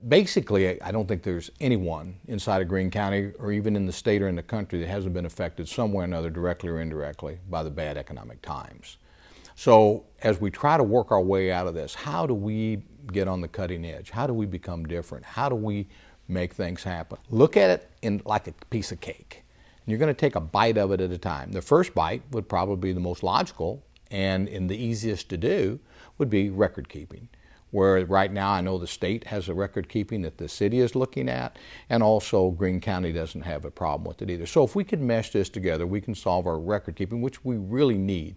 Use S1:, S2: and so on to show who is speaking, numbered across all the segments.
S1: Basically, I don't think there's anyone inside of Greene County or even in the state or in the country that hasn't been affected some way or another, directly or indirectly, by the bad economic times. So as we try to work our way out of this, how do we get on the cutting edge? How do we become different? How do we make things happen? Look at it in like a piece of cake. And you're going to take a bite of it at a time. The first bite would probably be the most logical and the easiest to do would be record keeping. Where right now I know the state has a record keeping that the city is looking at, and also Greene County doesn't have a problem with it either. So if we could mesh this together, we can solve our record keeping, which we really need.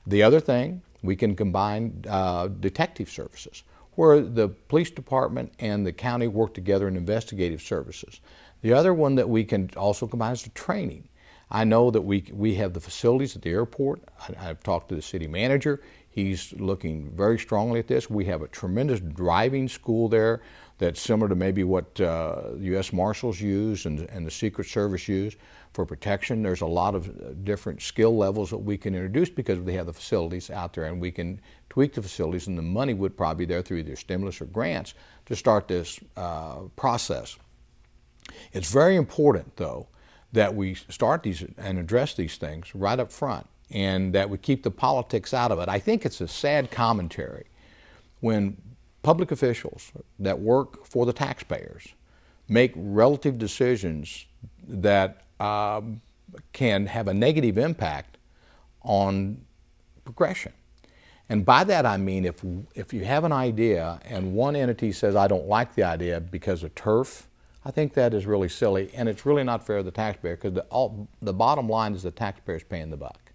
S1: The other thing, we can combine detective services, where the police department and the county work together in investigative services. The other one that we can also combine is the training. I know that we have the facilities at the airport. I've talked to the city manager. He's looking very strongly at this. We have a tremendous driving school there that's similar to maybe what U.S. Marshals use and the Secret Service use for protection. There's a lot of different skill levels that we can introduce because we have the facilities out there, and we can tweak the facilities, and the money would probably be there through either stimulus or grants to start this process. It's very important, though, that we start these and address these things right up front, and that we keep the politics out of it. I think it's a sad commentary when public officials that work for the taxpayers make relative decisions that can have a negative impact on progression. And by that I mean if you have an idea and one entity says, I don't like the idea because of turf, I think that is really silly, and it's really not fair to the taxpayer, because the bottom line is the taxpayer's paying the buck.